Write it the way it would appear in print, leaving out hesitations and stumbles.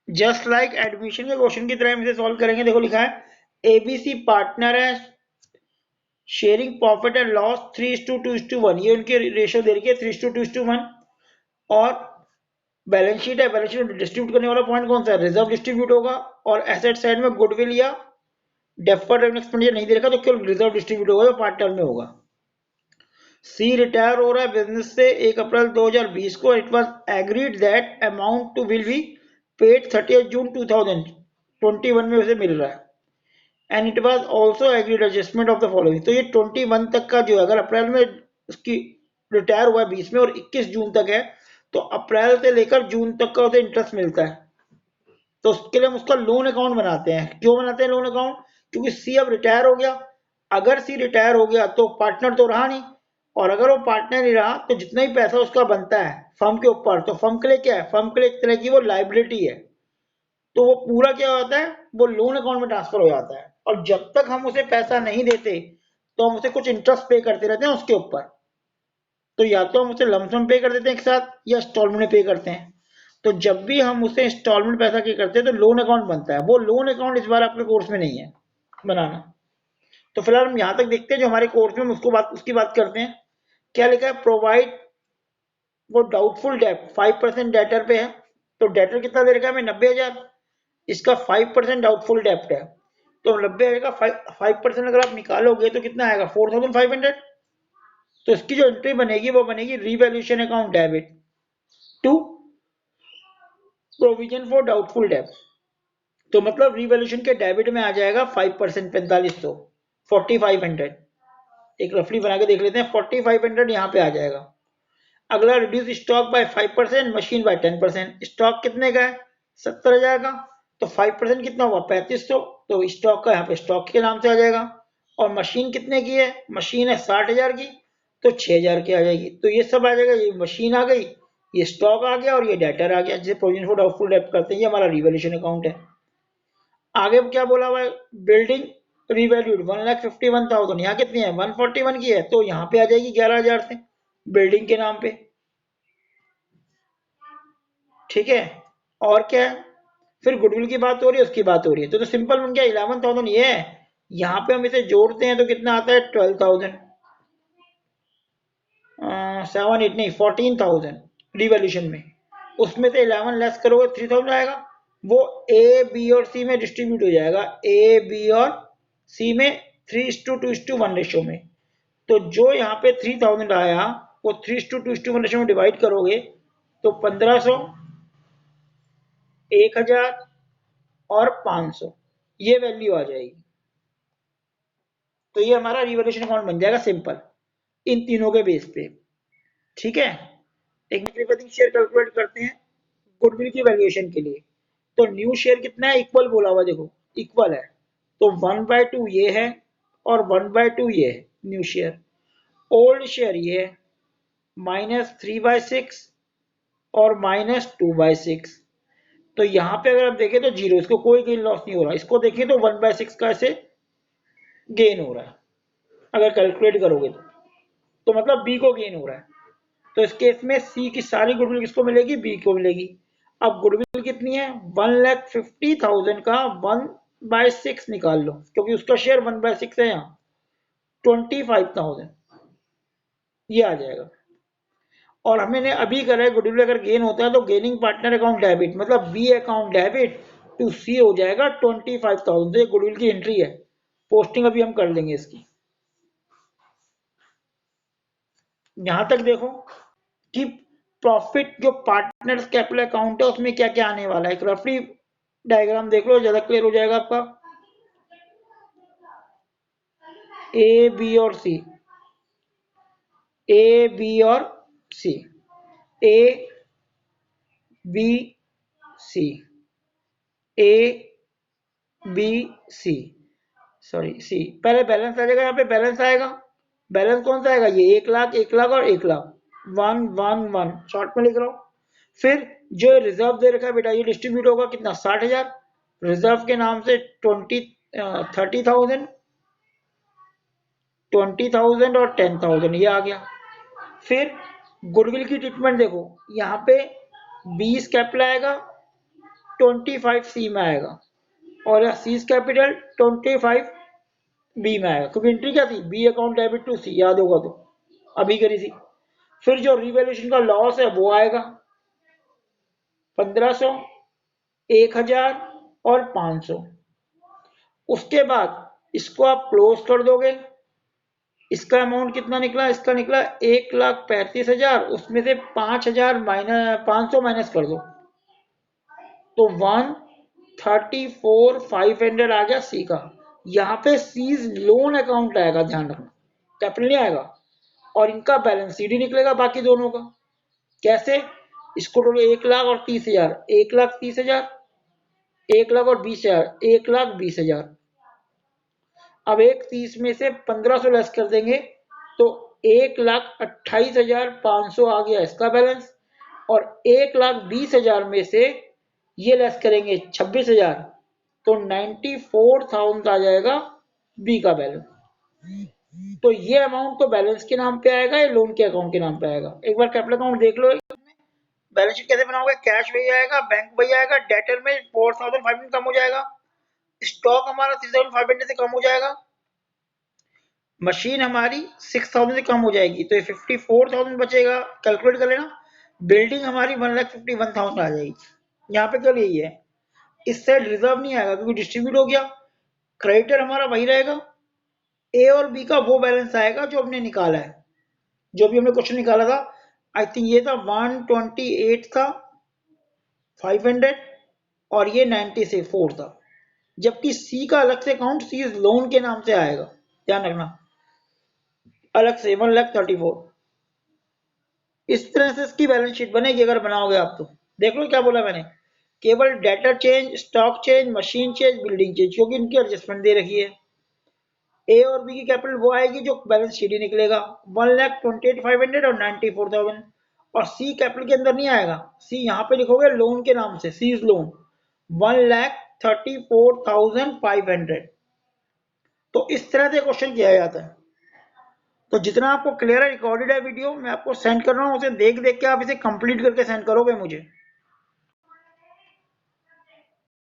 Just like admission के question की तरह हम इसे सॉल्व करेंगे। देखो लिखा है एबीसी पार्टनर है, शेयरिंग प्रॉफिट एंड लॉस 3:2:1, ये उनकी रेशियो दे रखी है 3:2:1। और बैलेंस शीट है, बैलेंस शीट में डिस्ट्रीब्यूट करने वाला पॉइंट कौन सा है, रिजर्व डिस्ट्रीब्यूट होगा। और एसेट साइड में गुडविल या डेफर्ड रेवेन्यू एक्सपेंडिचर नहीं दे रखा, तो केवल रिजर्व डिस्ट्रीब्यूट होगा, जो पार्टनर में होगा। सी रिटायर हो रहा है बिजनेस से 1 अप्रैल 2020 को। It was agreed that amount to will be paid 30 जून 2021 में उसे मिल रहा है। And it was also agreed adjustment of the following. तो ये 21 तक का जो है, अगर अप्रैल में उसकी रिटायर हुआ है 20 में और 21 जून तक है, तो अप्रैल से लेकर जून तक का उसे इंटरेस्ट मिलता है। तो उसके लिए हम उसका लोन अकाउंट बनाते हैं। क्यों बनाते हैं लोन अकाउंट, क्योंकि सी अब रिटायर हो गया। अगर सी रिटायर हो गया तो पार्टनर तो रहा नहीं, और अगर वो पार्टनर नहीं रहा तो जितना ही पैसा उसका बनता है फर्म के ऊपर, तो फर्म के लिए क्या है, फर्म के लिए एक तरह की वो लाइबिलिटी है। तो वो पूरा क्या होता है, वो लोन अकाउंट में ट्रांसफर हो जाता है। और जब तक हम उसे पैसा नहीं देते तो हम उसे कुछ इंटरेस्ट पे करते रहते हैं उसके ऊपर। तो या तो हम उसे लमसम पे कर देते हैं एक साथ, या इंस्टॉलमेंट में पे करते हैं। तो जब भी हम उसे इंस्टॉलमेंट पैसा के करते हैं तो लोन अकाउंट बनता है। वो लोन अकाउंट इस बार आपके कोर्स में नहीं है बनाना। तो फिलहाल हम यहाँ तक देखते हैं, जो हमारे कोर्स में हम उसकी बात करते हैं। क्या लिखा है, प्रोवाइड वो डाउटफुल डेट 5% डेटर पे है। तो डेटर कितना दे रखा है हमें, 90,000। इसका 5% डाउटफुल डेप्ट है। तो 90,000 का 5% अगर आप निकालोगे तो कितना आएगा, 4,500। तो इसकी जो एंट्री बनेगी वो बनेगी revaluation account debit to provision for doubtful डेप्ट। तो मतलब रीवैल्यूएशन के डेबिट में आ जाएगा 5%, 4500, 4500। एक रफली बना के देख लेते हैं, 4500 यहाँ पे आ जाएगा। अगला reduce stock by 5%, machine by 10%। Stock कितने का है, 70,000 का। तो 5% कितना हुआ, 3500। तो स्टॉक का यहाँ पे स्टॉक के नाम से आ जाएगा। और मशीन कितने की है, मशीन है 60,000 की, तो 6,000 की आ जाएगी। तो ये सब आ जाएगा, ये मशीन आ गई, ये स्टॉक आ गया, और ये डेटर आ गया, जिसे प्रोविजन फॉर डाउटफुल डेब्ट करते हैं। ये हमारा रिवैल्यूएशन अकाउंट है। आगे क्या बोला हुआ है, बिल्डिंग रिवैल्यूड 1,51,000, यहाँ कितनी है, 141 की है, तो यहाँ पे आ जाएगी 11,000 से बिल्डिंग के नाम पे। ठीक है, और क्या है, फिर गुडविल की बात हो रही है, उसकी बात हो रही है। तो सिंपल बन गया 11,000 ये है। यहाँ पे हम इसे जोड़ते हैं तो कितना आता है, 12,000, 7 8 नहीं 14,000 रिवॉल्यूशन में। उसमें से 11 लेस करोगे 3,000 आएगा। वो ए बी और सी में डिस्ट्रीब्यूट हो जाएगा, ए बी और सी में 3:2:1 रेशियो में। तो जो यहाँ पे 3,000 आया वो 3:2:1 रेशियो में डिवाइड करोगे तो 1,500, 1,000 और 500 ये वैल्यू आ जाएगी। तो ये हमारा रिवॉल्यूशन अकाउंट बन जाएगा सिंपल, इन तीनों के बेस पे। ठीक है, एक शेयर कैलकुलेट करते हैं गुडविल की वैल्यूएशन के लिए। तो न्यू शेयर कितना है, इक्वल बोला हुआ, देखो इक्वल है। तो 1/2 ये है और 1/2 ये है न्यू शेयर। ओल्ड शेयर ये है, -3/6 और -2/6। तो यहाँ पे अगर आप देखें तो जीरो, इसको कोई गेन लॉस नहीं हो रहा। इसको देखें तो 1/6 का ऐसे गेन हो रहा है अगर कैलकुलेट करोगे तो मतलब बी को गेन हो रहा है। तो इस केस में सी की सारी गुडविल किसको मिलेगी, बी को मिलेगी। अब गुडविल कितनी है, 1,50,000 का 1/6 निकाल लो, क्योंकि उसका शेयर 1/6 है यहाँ, 25,000 ये आ जाएगा। और हमने अभी करा है, गुडविल अगर गेन होता है तो गेनिंग पार्टनर अकाउंट डेबिट, मतलब बी अकाउंट डेबिट टू सी हो जाएगा 25,000। तो ये गुडविल की एंट्री है। पोस्टिंग अभी हम कर लेंगे इसकी। यहां तक देखो कि प्रॉफिट जो पार्टनर्स कैपिटल अकाउंट है उसमें क्या क्या आने वाला है। एक रफली डायग्राम देख लो, ज्यादा क्लियर हो जाएगा आपका। ए बी और सी, ए बी और C, A B C, A B C, sorry C. पहले बैलेंस आ जाएगा, यहाँ पे बैलेंस आएगा। बैलेंस कौन सा आएगा, ये 1,00,000, 1,00,000 और 1,00,000, 111 शॉर्ट में लिख रहा हूँ। फिर जो रिजर्व दे रखा है बेटा, ये डिस्ट्रीब्यूट होगा कितना, 60,000 रिजर्व के नाम से, 30,000, 20,000 और 10,000 ये आ गया। फिर गुडविल की ट्रीटमेंट देखो, यहाँ पे 20 कैपिटल आएगा 25 सी में आएगा और सीज कैपिटल 25 बी में आएगा, क्योंकि एंट्री क्या थी, बी अकाउंट डेबिट टू सी, याद होगा तो अभी करी थी। फिर जो रिवैल्यूएशन का लॉस है वो आएगा 1500, 1000 और 500। उसके बाद इसको आप क्लोज कर दोगे। इसका अमाउंट कितना निकला, इसका निकला 1,35,000, उसमें से 5,000 माइनस 500 माइनस कर दो तो 1,34,500 आ गया सी का। यहाँ पे सीज लोन अकाउंट आएगा, ध्यान रखना, कैपिटल नहीं आएगा, और इनका बैलेंस सीडी निकलेगा बाकी दोनों का। कैसे, इसको टोटल 1,30,000, 1,30,000, 1,20,000, 1,20,000। अब 1,30 में से 1500 लेस कर देंगे तो 1,28,500 आ गया इसका बैलेंस, और 1,20,000 में से ये लेस करेंगे 26,000 तो 94,000 आ जाएगा बी का बैलेंस। तो ये अमाउंट तो बैलेंस के नाम पे आएगा, ये लोन के अकाउंट के नाम पे आएगा। एक बार कैपिटल अकाउंट देख लो, बैलेंस शीट कैसे बनाओगे, कैश वही आएगा, बैंक वही आएगा, डेटर में 4,500 कम हो जाएगा, स्टॉक हमारा 3,500 से कम हो जाएगा, मशीन हमारी 6,000 से कम हो जाएगी तो ये 54,000 बचेगा, कैलकुलेट कर लेना। बिल्डिंग हमारी 1,51,000 आ जाएगी। यहाँ पे केवल यही है, इस साइड रिजर्व नहीं आएगा क्योंकि डिस्ट्रीब्यूट हो गया। क्रेडिटर हमारा वही रहेगा, ए और बी का वो बैलेंस आएगा जो हमने निकाला है, जो भी हमने क्वेश्चन निकाला था। आई थिंक ये था 128 था 500 और ये 94 था, जबकि सी का अलग से अकाउंट सी लोन के नाम से आएगा, ध्यान रखना, अलग से 1,34,000। इस तरह से इसकी बैलेंस शीट बनेगी अगर बनाओगे आप तो। देख लो क्या बोला मैंने, केवल debtor change, stock change, machine change, building change, क्योंकि इनकी एडजस्टमेंट दे रखी है। ए और बी की कैपिटल वो आएगी जो बैलेंस शीट ही निकलेगा, 1,28,500 और 94,000। और सी कैपिटल के अंदर नहीं आएगा, सी यहाँ पे लिखोगे लोन के नाम से, सीज लोन 1,34,500। तो इस तरह से क्वेश्चन किया जाता है। तो जितना आपको क्लियर है, रिकॉर्डेड है वीडियो, मैं आपको सेंड कर रहा हूँ, उसे देख देख के आप इसे कंप्लीट करके सेंड करोगे मुझे।